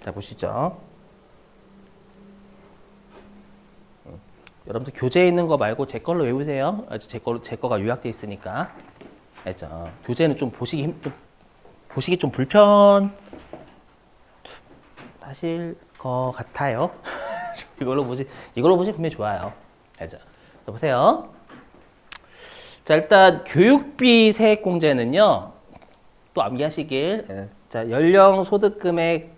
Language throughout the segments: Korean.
자, 보시죠. 여러분들 교재에 있는 거 말고 제 걸로 외우세요. 제 거가 요약돼 있으니까. 알죠? 교재는 좀 보시기 좀 불편하실 것 같아요. 이걸로 보시면 분명히 좋아요. 알죠? 자, 보세요. 자, 일단 교육비 세액공제는요. 또 암기하시길. 예. 자, 연령, 소득 금액,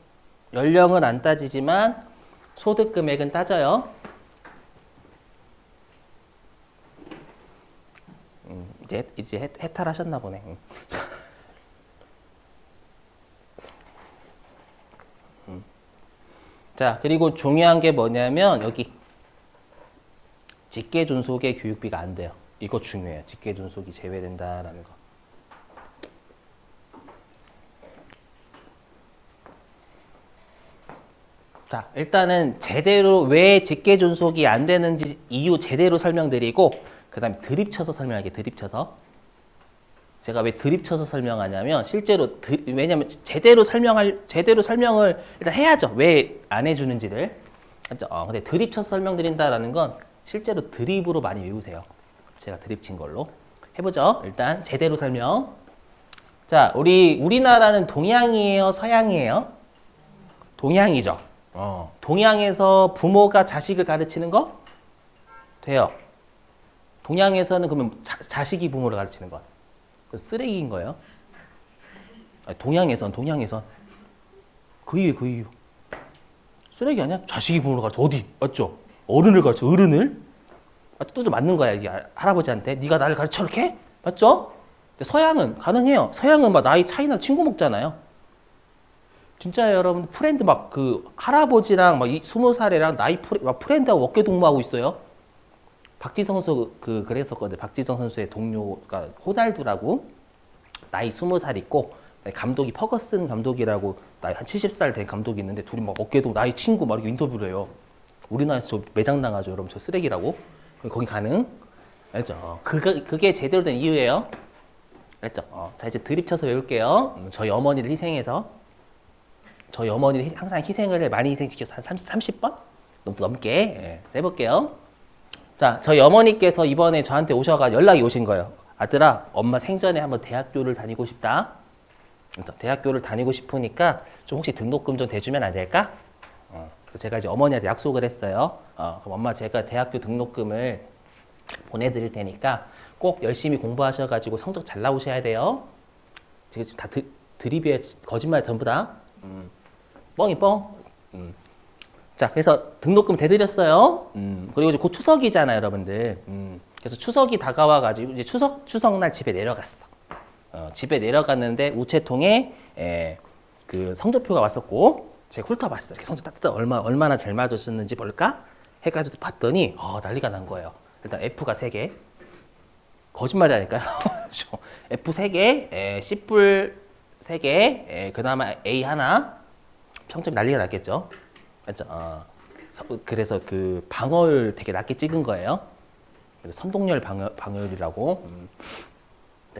연령은 안 따지지만 소득 금액은 따져요. 이제 해탈하셨나 보네. 자, 그리고 중요한 게 뭐냐면 여기 직계존속의 교육비가 안 돼요. 이거 중요해요. 직계존속이 제외된다라는 거. 자, 일단은 제대로 왜 직계존속이 안 되는지 이유 제대로 설명드리고 그 다음에 드립쳐서 설명할게요. 드립쳐서. 제가 왜 드립쳐서 설명하냐면 실제로 왜냐면 제대로 설명을 일단 해야죠. 왜 안 해주는지를. 근데 드립쳐서 설명드린다라는 건 실제로 드립으로 많이 외우세요. 제가 드립 친 걸로 해보죠. 일단 제대로 설명. 자, 우리나라는 동양이에요, 서양이에요? 동양이죠. 동양에서 부모가 자식을 가르치는 거 돼요. 동양에서는 그러면 자식이 부모를 가르치는 거 쓰레기인 거예요. 아니, 동양에선 그 이유 쓰레기 아니야? 자식이 부모를 가르쳐 어디 맞죠? 어른을 가르쳐 어른을 또 맞는 거야 이게 할아버지한테 네가 나를 가르쳐 이렇게 맞죠? 근데 서양은 가능해요. 서양은 막 나이 차이나 친구 먹잖아요. 진짜 여러분 프렌드 막 그 할아버지랑 막 20살이랑 나이 막 프렌드하고 어깨 동무하고 있어요. 박지성 선수 그랬었거든요. 박지성 선수의 동료가 호날두라고 나이 20살 있고 감독이 퍼거슨 감독이라고 나이 한 70살 된 감독이 있는데 둘이 막 어깨도 나이 친구 막 이렇게 인터뷰를 해요. 우리나라에서 저 매장당하죠. 여러분 저 쓰레기라고. 거기 가능? 알죠? 그게 제대로 된 이유예요. 알죠? 자 이제 드립쳐서 외울게요. 저희 어머니를 희생해서 저희 어머니를 항상 희생을 해. 많이 희생시켜서 한 30번? 넘게 예, 해볼게요. 자, 저희 어머니께서 이번에 저한테 오셔가 연락이 오신 거예요. 아들아, 엄마 생전에 한번 대학교를 다니고 싶다. 대학교를 다니고 싶으니까 좀 혹시 등록금 좀 대주면 안 될까? 그래서 제가 이제 어머니한테 약속을 했어요. 그럼 엄마 제가 대학교 등록금을 보내드릴 테니까 꼭 열심히 공부하셔가지고 성적 잘 나오셔야 돼요. 지금 다 드립이에요. 거짓말 전부 다. 뻥이 뻥. 자, 그래서 등록금 대드렸어요. 그리고 이제 곧 추석이잖아요, 여러분들. 그래서 추석이 다가와가지고 이제 추석날 집에 내려갔어. 집에 내려갔는데 우체통에 그 성적표가 왔었고 제가 훑어봤어요. 이렇게 성적 따뜻 얼마나 잘 맞으셨는지 볼까? 해가지고 봤더니 난리가 난 거예요. 일단 F가 3개. 거짓말이라니까요. F 3개, C뿔 3개, 그나마 A 하나. 평점이 난리가 났겠죠. 맞죠? 그래서 그 방어율 되게 낮게 찍은 거예요. 그래서 선동열 방어율이라고.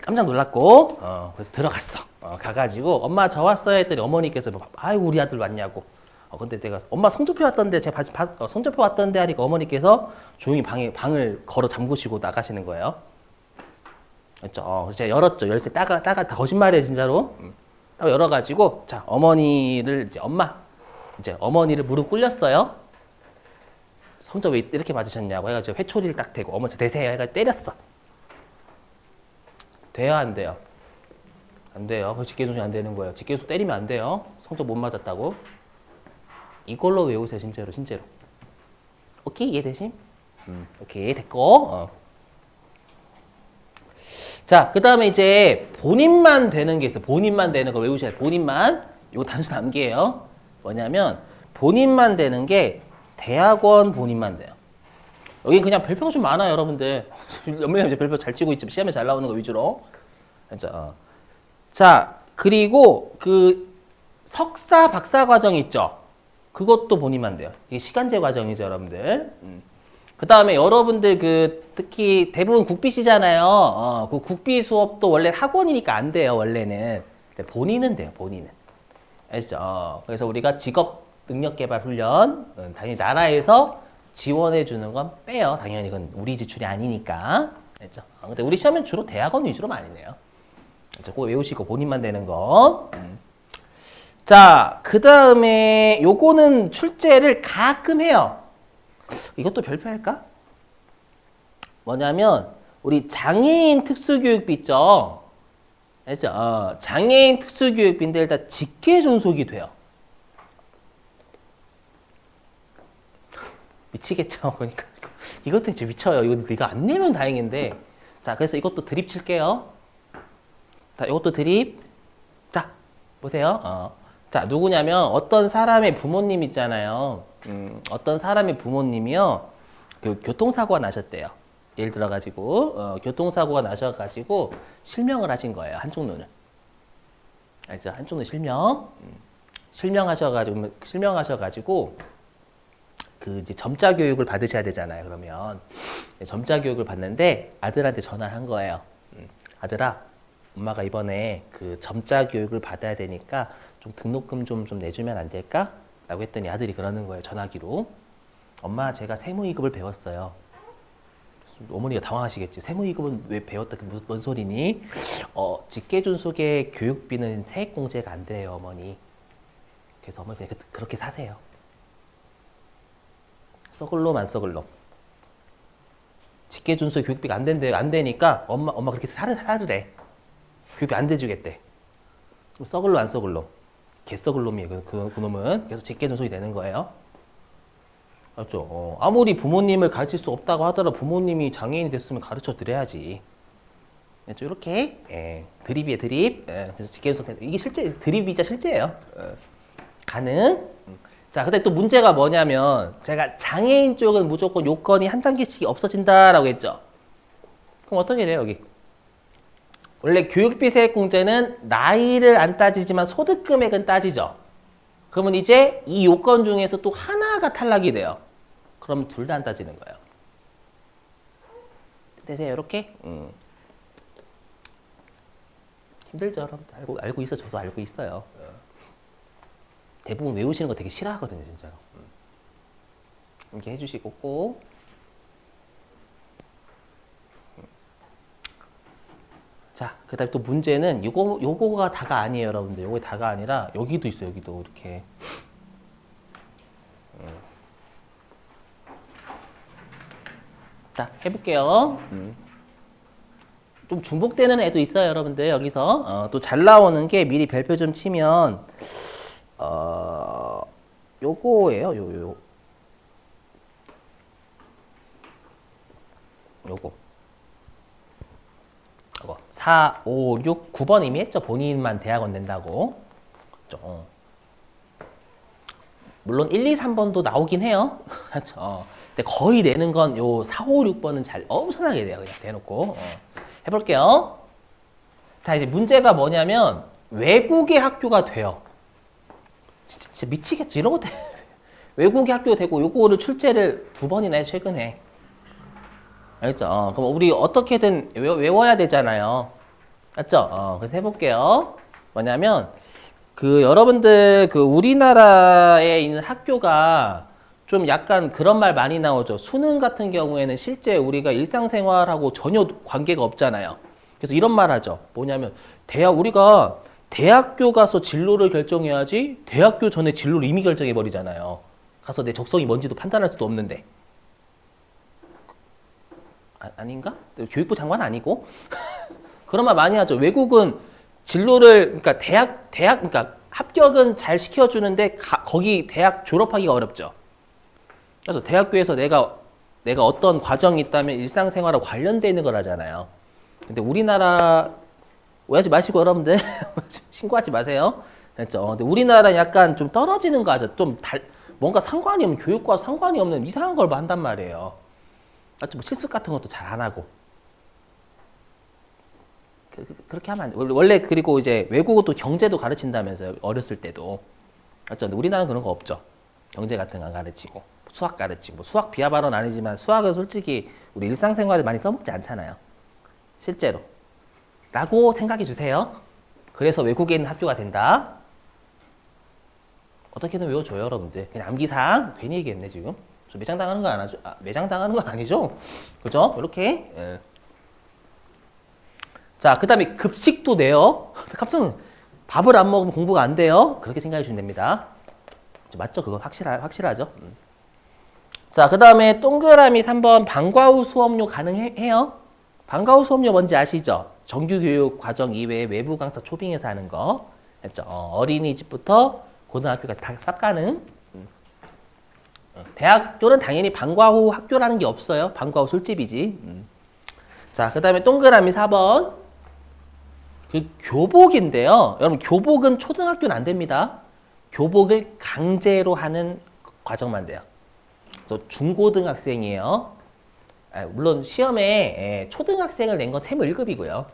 깜짝 놀랐고, 그래서 들어갔어. 가가지고 엄마 저 왔어요 했더니 어머니께서 아이고 우리 아들 왔냐고. 근데 내가 엄마 성적표 왔던데 제가 성적표 왔던데 하니까 어머니께서 조용히 방을 걸어 잠그시고 나가시는 거예요. 맞죠? 그래서 제가 열었죠. 열쇠 따가 다 거짓말이에요 진짜로. 딱 열어가지고 자 어머니를 이제 어머니를 무릎 꿇렸어요. 성적 왜 이렇게 맞으셨냐고 해가지고 회초리를 딱 대고 어머니 대세요 해가지고 때렸어. 돼요 안 돼요? 안 돼요. 직계존속이 안 되는 거예요. 직계존속 때리면 안 돼요. 성적 못 맞았다고. 이걸로 외우세요 진짜로. 오케이 이해되심? 오케이 됐고. 자, 그 다음에 이제 본인만 되는 게 있어요. 본인만 되는 거 외우셔야 돼요. 본인만. 이거 단순 암기예요. 뭐냐면 본인만 되는 게 대학원 본인만 돼요. 여기 그냥 별표가 좀 많아요, 여러분들. 연맹이 이제 별표 잘 치고 있지만 시험에 잘 나오는 거 위주로. 자, 그리고 그 석사, 박사 과정 있죠. 그것도 본인만 돼요. 이게 시간제 과정이죠, 여러분들. 그 다음에 여러분들 특히 대부분 국비시잖아요. 그 국비 수업도 원래 학원이니까 안 돼요, 원래는. 본인은 돼요, 본인은. 아시죠? 그래서 우리가 직업 능력 개발 훈련 당연히 나라에서 지원해 주는 건 빼요. 당연히 그건 우리 지출이 아니니까. 알죠? 근데 우리 시험은 주로 대학원 위주로 많이 내요. 그거 외우시고 본인만 되는 거. 자, 그 다음에 요거는 출제를 가끔 해요. 이것도 별표할까? 뭐냐면 우리 장애인 특수교육비 있죠? 알죠? 장애인 특수교육비인데 일단 직계 존속이 돼요. 미치겠죠? 그러니까 이것도 이제 미쳐요. 이거 네가 안 내면 다행인데. 자, 그래서 이것도 드립 칠게요. 자, 이것도 드립. 자, 보세요. 자, 누구냐면 어떤 사람의 부모님 있잖아요. 어떤 사람의 부모님이요. 그 교통사고가 나셨대요. 예를 들어가지고 교통사고가 나셔가지고 실명을 하신 거예요. 한쪽 눈을. 알죠? 한쪽 눈 실명. 실명하셔가지고 그 이제 점자 교육을 받으셔야 되잖아요. 그러면 점자 교육을 받는데 아들한테 전화를 한 거예요. 아들아, 엄마가 이번에 그 점자 교육을 받아야 되니까 좀 등록금 좀 내주면 안 될까? 라고 했더니 아들이 그러는 거예요. 전화기로. 엄마, 제가 세무이급을 배웠어요. 어머니가 당황하시겠지. 세무이급은 왜 배웠다? 뭔 소리니? 직계존속의 교육비는 세액공제가 안 돼요, 어머니. 그래서 어머니 그렇게 사세요. 썩을 놈 안 썩을 놈. 직계존속 교육비가 안 되니까 엄마 그렇게 사주래. 교육비 안 대주겠대. 썩을 놈 안 썩을 놈. 개 썩을 놈이에요. 그 놈은. 그래서 직계존속이 되는 거예요. 맞죠? 아무리 부모님을 가르칠 수 없다고 하더라도 부모님이 장애인이 됐으면 가르쳐 드려야지. 맞죠? 이렇게 드립이에요, 드립. 그래서 직계존속 이게 실제 드립이자 실제예요. 가능. 자, 근데 또 문제가 뭐냐면 제가 장애인 쪽은 무조건 요건이 한 단계씩 없어진다라고 했죠. 그럼 어떻게 돼요, 여기? 원래 교육비 세액공제는 나이를 안 따지지만 소득 금액은 따지죠. 그러면 이제 이 요건 중에서 또 하나가 탈락이 돼요. 그러면 둘 다 안 따지는 거예요. 되세요, 이렇게? 힘들죠, 여러분. 알고 있어. 저도 알고 있어요. 대부분 외우시는 거 되게 싫어하거든요, 진짜로. 이렇게 해주시고 꼭. 자, 그 다음에 또 문제는 요거가 다가 아니에요, 여러분들. 요거 다가 아니라 여기도 있어요, 여기도 이렇게. 자, 해볼게요. 좀 중복되는 애도 있어요, 여러분들. 여기서 또 잘 나오는 게 미리 별표 좀 치면 요거예요, 요거 4, 5, 6, 9번 이미 했죠. 본인만 대학원 낸다고. 그렇죠? 물론 1, 2, 3번도 나오긴 해요. 그렇죠? 근데 거의 내는 건 요 4, 5, 6번은 잘 엄청나게 돼요. 그냥 대놓고. 해볼게요. 자, 이제 문제가 뭐냐면 외국의 학교가 돼요. 진짜 미치겠죠. 이런 것들. 외국의 학교가 되고 요거를 출제를 2번이나 해요, 최근에. 알겠죠? 그럼 우리 어떻게든 외워야 되잖아요. 맞죠? 그래서 해볼게요. 뭐냐면, 여러분들, 우리나라에 있는 학교가 좀 약간 그런 말 많이 나오죠. 수능 같은 경우에는 실제 우리가 일상생활하고 전혀 관계가 없잖아요. 그래서 이런 말 하죠. 뭐냐면, 우리가 대학교 가서 진로를 결정해야지, 대학교 전에 진로를 이미 결정해버리잖아요. 가서 내 적성이 뭔지도 판단할 수도 없는데. 아닌가? 교육부 장관 아니고? 그런 말 많이 하죠. 외국은 진로를, 그러니까 그러니까 합격은 잘 시켜주는데 거기 대학 졸업하기가 어렵죠. 그래서 대학교에서 내가 어떤 과정이 있다면 일상생활과 관련되어 있는 걸 하잖아요. 근데 우리나라 오해하지 마시고 여러분들 신고하지 마세요. 그렇죠? 근데 우리나라는 약간 좀 떨어지는 거 하죠. 좀 뭔가 상관이 없는 교육과 상관이 없는 이상한 걸 한단 말이에요. 뭐 실습 같은 것도 잘 안 하고. 그렇게 하면 안 돼. 원래 그리고 이제 외국어도 경제도 가르친다면서요. 어렸을 때도. 맞죠? 근데 우리나라는 그런 거 없죠. 경제 같은 거 안 가르치고. 수학 가르치고. 수학 비하 발언 아니지만 수학은 솔직히 우리 일상생활에 많이 써먹지 않잖아요. 실제로. 라고 생각해 주세요. 그래서 외국에 있는 학교가 된다. 어떻게든 외워줘요, 여러분들. 그냥 암기사항 괜히 얘기했네 지금. 저 매장 당하는 거 안 하죠? 매장 당하는 건 아니죠? 그죠? 이렇게. 예. 자, 그다음에 급식도 내요. 깜짝 놀 밥을 안 먹으면 공부가 안 돼요. 그렇게 생각해 주시면 됩니다. 맞죠? 그거 확실하죠? 자, 그 다음에 동그라미 3번 방과 후 수업료 가능해요? 방과 후 수업료 뭔지 아시죠? 정규교육 과정 이외에 외부 강사 초빙해서 하는 거. 했죠? 어린이집부터 고등학교까지 다 쌉 가능. 대학교는 당연히 방과 후 학교라는 게 없어요. 방과 후 술집이지. 자, 그 다음에 동그라미 4번. 그 교복인데요. 여러분, 교복은 초등학교는 안 됩니다. 교복을 강제로 하는 과정만 돼요. 또 중고등학생이에요. 물론 시험에 초등학생을 낸 건 세무 1급이고요.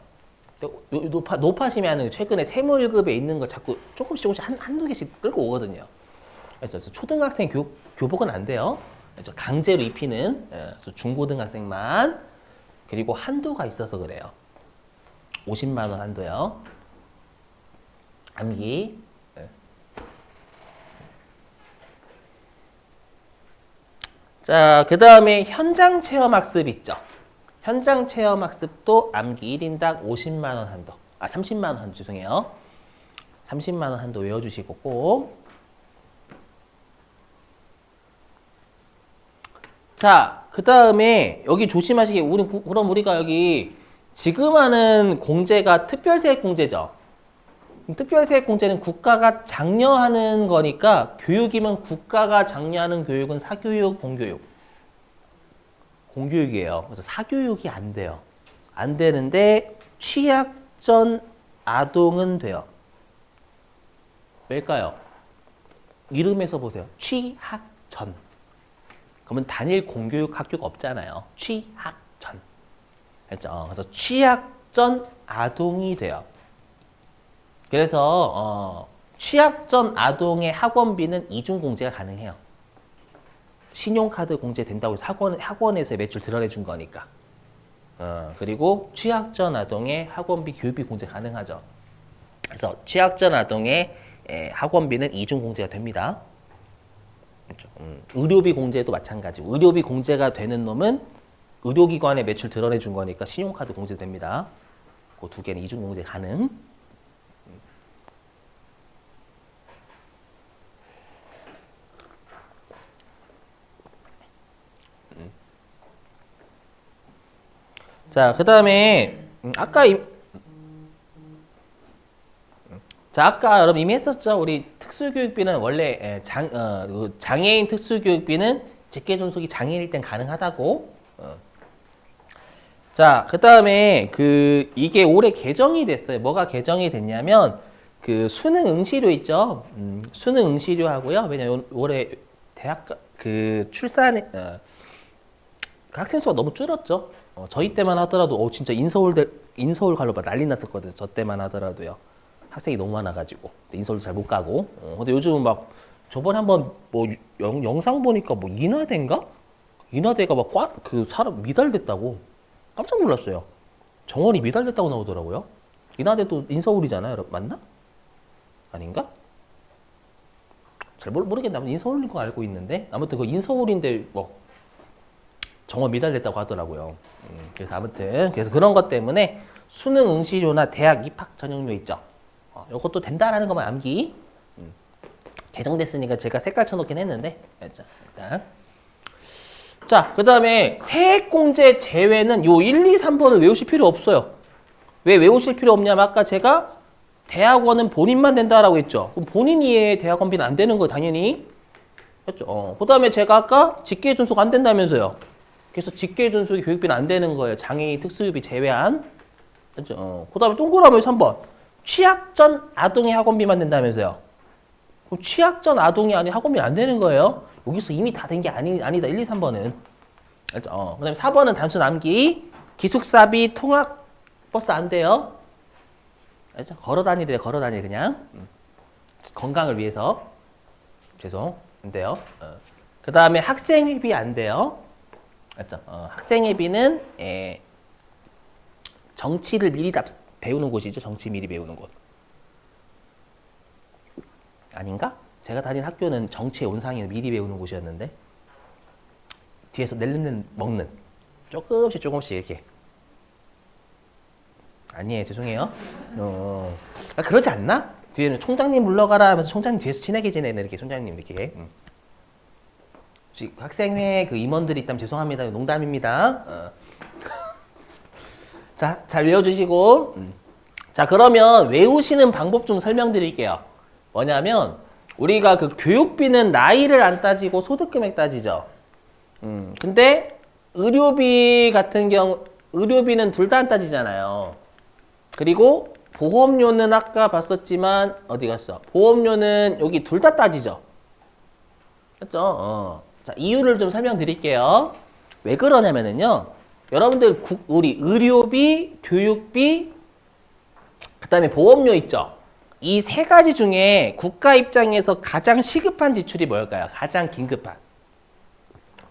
높아시면 최근에 세무 1급에 있는 거 자꾸 조금씩 한두 개씩 끌고 오거든요. 그래서 초등학생 교복은 안 돼요. 그래서 강제로 입히는 그래서 중고등학생만. 그리고 한도가 있어서 그래요. 50만 원 한도요. 암기. 자, 그 다음에 현장 체험 학습 있죠. 현장 체험 학습도 암기 1인당 50만 원 한도. 30만 원 한도, 죄송해요. 30만 원 한도 외워주시고 꼭. 자, 그 다음에 여기 조심하시게. 그럼 우리가 여기 지금 하는 공제가 특별세액 공제죠. 특별세액 공제는 국가가 장려하는 거니까 교육이면 국가가 장려하는 교육은 사교육, 공교육. 공교육이에요. 그래서 사교육이 안 돼요. 안 되는데 취약 전 아동은 돼요. 왜일까요? 이름에서 보세요. 취학 전. 그러면 단일 공교육 학교가 없잖아요. 취학 전. 그렇죠? 그래서 취약 전 아동이 돼요. 그래서 취약 전 아동의 학원비는 이중 공제가 가능해요. 신용카드 공제 된다고 해서 학원에서 매출 드러내 준 거니까. 그리고 취약 전 아동의 학원비 교육비 공제 가능하죠. 그래서 취약 전 아동의 학원비는 이중 공제가 됩니다. 그렇죠? 의료비 공제도 마찬가지고 의료비 공제가 되는 놈은 의료기관에 매출 드러내 준 거니까 신용카드 공제됩니다. 그 두 개는 이중 공제 가능. 자, 그 다음에 아까 여러분 이미 했었죠. 우리 특수교육비는 원래 장애인 특수교육비는 직계존속이 장애인일 땐 가능하다고. 자, 그 다음에 이게 올해 개정이 됐어요. 뭐가 개정이 됐냐면 그 수능 응시료 있죠. 수능 응시료 하고요. 왜냐면 올해 대학 출산 그 학생 수가 너무 줄었죠. 저희 때만 하더라도 진짜 인서울 가려고 난리 났었거든요. 저 때만 하더라도요. 학생이 너무 많아가지고 인서울도 잘 못 가고. 근데 요즘은 막 저번에 한번 뭐 영상 보니까 뭐 인하대인가? 인하대가 막 사람 미달됐다고 깜짝 놀랐어요. 정원이 미달됐다고 나오더라고요. 인하대도 인서울이잖아요. 여러분 맞나? 아닌가? 잘 모르겠는데 아무튼 인서울인 거 알고 있는데 아무튼 그 인서울인데 뭐 정원 미달됐다고 하더라고요. 그래서 아무튼 그런 것 때문에 수능 응시료나 대학 입학 전형료 있죠. 이것도 된다라는 것만 암기. 개정됐으니까 제가 색깔 쳐놓긴 했는데. 자, 그 다음에 세액공제 제외는 요 1, 2, 3번을 외우실 필요 없어요. 왜 외우실 필요 없냐면 아까 제가 대학원은 본인만 된다라고 했죠. 그럼 본인이 대학원비는 안 되는 거예요, 당연히. 그렇죠? 그 다음에 제가 아까 직계존속 안 된다면서요. 그래서 직계존속이 교육비는 안 되는 거예요. 장애인 특수유비 제외한. 그렇죠? 그 다음에 동그라미 3번. 취약 전 아동의 학원비만 된다면서요. 그럼 취약 전 아동이 아닌 학원비는 안 되는 거예요. 여기서 이미 다 된 게 아니다. 1, 2, 3번은. 그렇죠? 그 다음에 4번은 단순 암기. 기숙사비 통학 버스 안 돼요. 알죠? 걸어 다니래, 그냥. 건강을 위해서. 죄송, 안 돼요. 그 다음에 학생회비 안 돼요. 맞죠? 학생회비는 정치를 미리 배우는 곳이죠. 정치 미리 배우는 곳. 아닌가? 제가 다닌 학교는 정치의 온상이 미리 배우는 곳이었는데 뒤에서 낼름 먹는 조금씩 이렇게 아니에요 죄송해요 그러지 않나? 뒤에는 총장님 물러가라 하면서 총장님 뒤에서 친하게 지내는 이렇게 총장님 이렇게 혹시 학생회 그 임원들이 있다면 죄송합니다 농담입니다 자, 잘 외워주시고 자 그러면 외우시는 방법 좀 설명드릴게요 뭐냐면 우리가 그 교육비는 나이를 안 따지고 소득금액 따지죠 근데 의료비 같은 경우 의료비는 둘 다 안 따지잖아요 그리고 보험료는 아까 봤었지만 어디 갔어? 보험료는 여기 둘 다 따지죠 맞죠? 자 이유를 좀 설명드릴게요 왜 그러냐면은요 여러분들 우리 의료비, 교육비, 그 다음에 보험료 있죠? 이 세 가지 중에 국가 입장에서 가장 시급한 지출이 뭘까요? 가장 긴급한.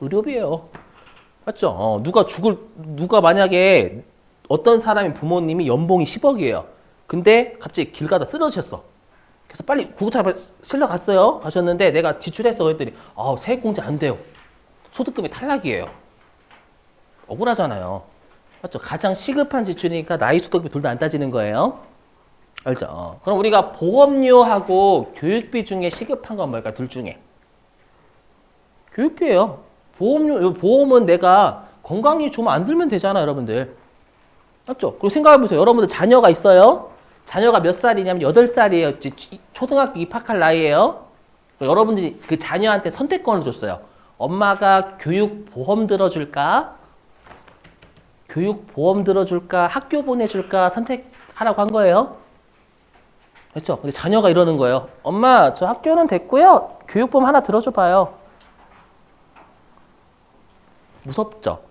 의료비예요. 맞죠? 누가 만약에 어떤 사람이 부모님이 연봉이 10억이에요. 근데 갑자기 길 가다 쓰러지셨어. 그래서 빨리 구급차 실러 갔어요. 가셨는데 내가 지출했어. 그랬더니 세액공제 안 돼요. 소득금이 탈락이에요. 억울하잖아요. 맞죠? 가장 시급한 지출이니까 나이 소득비 둘 다 안 따지는 거예요. 알죠? 그럼 우리가 보험료하고 교육비 중에 시급한 건 뭘까? 둘 중에. 교육비예요. 보험은 내가 건강이 좀 안 들면 되잖아, 여러분들. 맞죠? 그리고 생각해보세요. 여러분들 자녀가 있어요. 자녀가 몇 살이냐면 8살이에요. 초등학교 입학할 나이에요. 여러분들이 그 자녀한테 선택권을 줬어요. 엄마가 교육보험 들어줄까? 교육보험 들어줄까? 학교 보내줄까? 선택하라고 한 거예요. 그렇죠? 근데 자녀가 이러는 거예요. 엄마, 저 학교는 됐고요. 교육보험 하나 들어줘봐요. 무섭죠?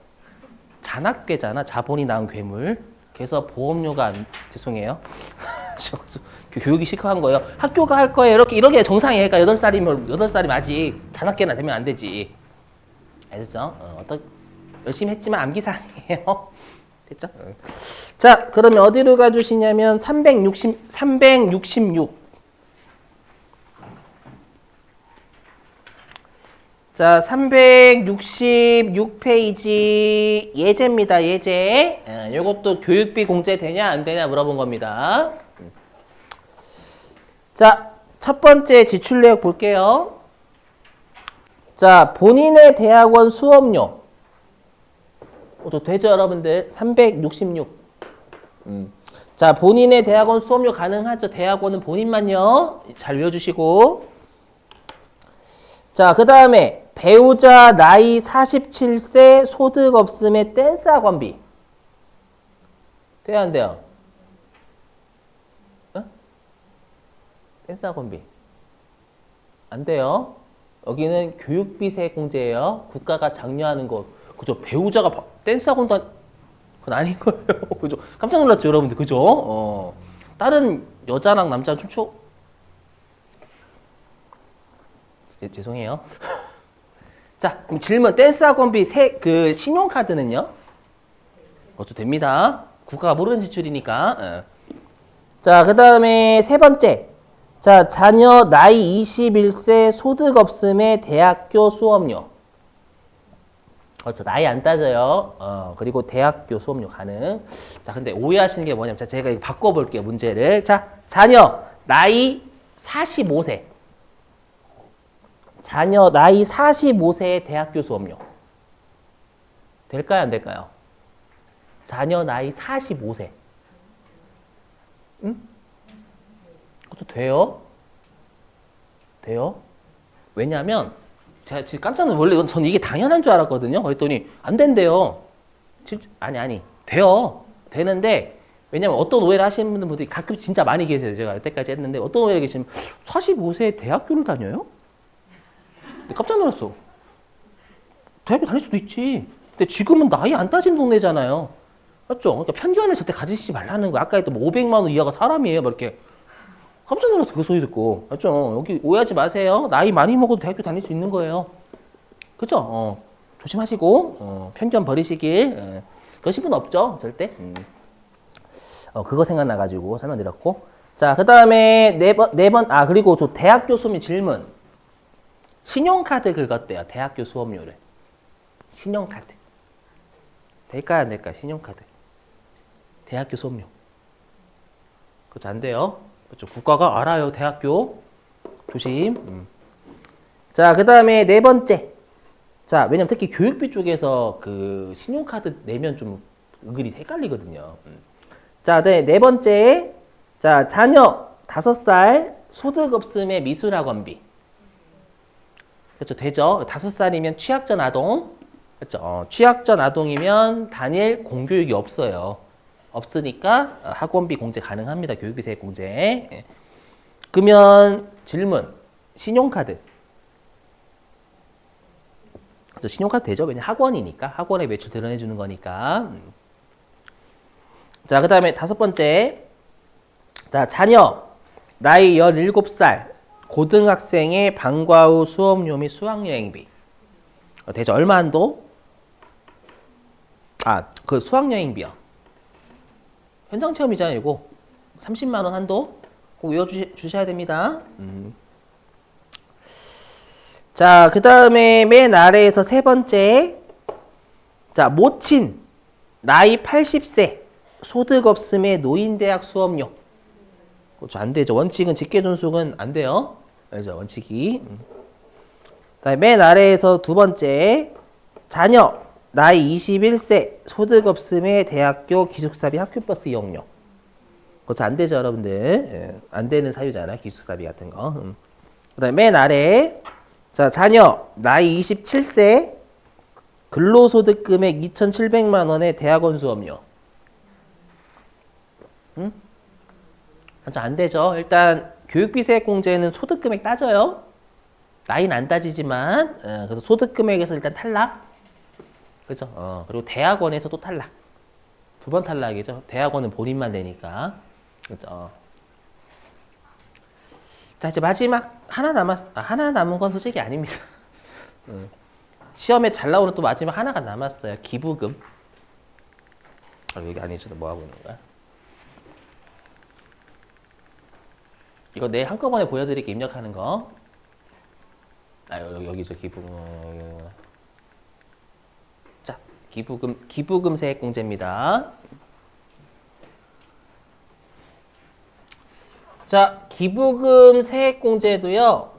잔악괴잖아. 자본이 낳은 괴물. 그래서 보험료가 죄송해요. 교육이 시급한 거예요. 학교가 할 거예요. 이렇게 정상이에요. 그러니까 8살이면 아직 잔악괴나 되면 안 되지. 알겠죠? 열심히 했지만 암기사항이에요. 됐죠? 자, 그러면 어디로 가주시냐면 366. 자, 366페이지 예제입니다. 예제. 요것도 교육비 공제 되냐 안 되냐 물어본 겁니다. 자, 첫 번째 지출 내역 볼게요. 자, 본인의 대학원 수업료. 되죠, 여러분들? 366. 자, 본인의 대학원 수업료 가능하죠? 대학원은 본인만요. 잘 외워주시고. 자, 그 다음에 배우자 나이 47세 소득 없음의 댄스 학원비. 돼요, 안 돼요? 댄스 학원비. 안 돼요. 여기는 교육비 세액 공제예요. 국가가 장려하는 거. 그죠? 배우자가 댄스 학원도 그건 아닌 거예요. 그죠? 깜짝 놀랐죠, 여러분들. 그죠? 다른 여자랑 남자랑 춤추 죄송해요. 자, 그럼 질문. 댄스 학원비 그 신용카드는요? 그것도 됩니다. 국가가 모르는 지출이니까. 자, 그 다음에 세 번째. 자, 자녀 나이 21세 소득 없음의 대학교 수업료. 그렇죠. 나이 안 따져요. 그리고 대학교 수업료 가능. 자, 근데 오해하시는 게 뭐냐면, 제가 이거 바꿔볼게요, 문제를. 자, 자녀 나이 45세. 자녀 나이 45세의 대학교 수업료. 될까요, 안 될까요? 자녀 나이 45세. 응? 그것도 돼요? 돼요? 왜냐면, 제가 지금 깜짝 놀랐어요. 원래 저는 이게 당연한 줄 알았거든요. 그랬더니, 안 된대요. 아니. 돼요. 되는데, 왜냐면 어떤 오해를 하시는 분들이 가끔 진짜 많이 계세요. 제가 여태까지 했는데, 어떤 오해를 계시면, 45세에 대학교를 다녀요? 깜짝 놀랐어. 대학교 다닐 수도 있지. 근데 지금은 나이 안 따진 동네잖아요. 맞죠? 그러니까 편견을 절대 가지시지 말라는 거. 아까 했던 500만 원 이하가 사람이에요. 막 이렇게. 깜짝 놀랐어. 그 소리 듣고. 맞죠? 여기 오해하지 마세요. 나이 많이 먹어도 대학교 다닐 수 있는 거예요. 그죠? 조심하시고, 편견 버리시길. 그러신 분 없죠? 절대. 그거 생각나가지고 설명드렸고. 자, 그 다음에 그리고 저 대학교 수업료 질문. 신용카드 긁었대요. 대학교 수업료를. 신용카드. 될까요, 안 될까요? 신용카드. 대학교 수업료. 그렇죠, 안 돼요. 그렇죠. 국가가 알아요, 대학교. 조심. 자, 그 다음에 네 번째. 자, 왜냐면 특히 교육비 쪽에서 그 신용카드 내면 좀 은근히 헷갈리거든요. 자, 네 번째. 자, 자녀 5살 소득 없음의 미술학원비. 그렇죠, 되죠. 5살이면 취약전 아동. 그렇죠. 취약전 아동이면 단일 공교육이 없어요. 없으니까 학원비 공제 가능합니다. 교육비 세액 공제. 예. 그러면 질문. 신용카드. 그렇죠, 신용카드 되죠. 왜냐 학원이니까. 학원의 매출 드러내주는 거니까. 자, 그 다음에 5번째. 자, 자녀 나이 17살 고등학생의 방과 후 수업료 및 수학여행비. 되죠. 얼마 한도? 그 수학여행비요. 현장 체험이잖아요, 이거. 30만 원 한도 꼭 외워주셔야 됩니다. 자, 그 다음에 맨 아래에서 세 번째. 자, 모친 나이 80세 소득 없음의 노인대학 수업료. 그렇죠, 안 되죠. 원칙은 직계존속은 안 돼요. 알죠, 원칙이. 그다음에 맨 아래에서 두 번째. 자녀 나이 21세 소득 없음의 대학교 기숙사비 학교버스 이용료. 그렇죠, 안 되죠, 여러분들. 예, 안 되는 사유잖아요, 기숙사비 같은 거. 그다음에 맨 아래. 자, 자녀 나이 27세 근로소득 금액 2,700만 원의 대학원 수업료. 안 되죠. 일단 교육비 세액 공제는 소득 금액 따져요. 나이는 안 따지지만 그래서 소득 금액에서 일단 탈락. 그죠? 그리고 대학원에서 또 탈락. 2번 탈락이죠. 대학원은 본인만 내니까. 그죠? 자, 이제 마지막 하나 남은 건 솔직히 아닙니다. 시험에 잘 나오는 또 마지막 하나가 남았어요. 기부금. 여기 아니죠. 뭐 하고 있는 거야? 이거 내일 한꺼번에 보여드릴게, 입력하는 거. 여기죠, 기부금. 자, 기부금 세액 공제입니다. 자, 기부금 세액 공제도요,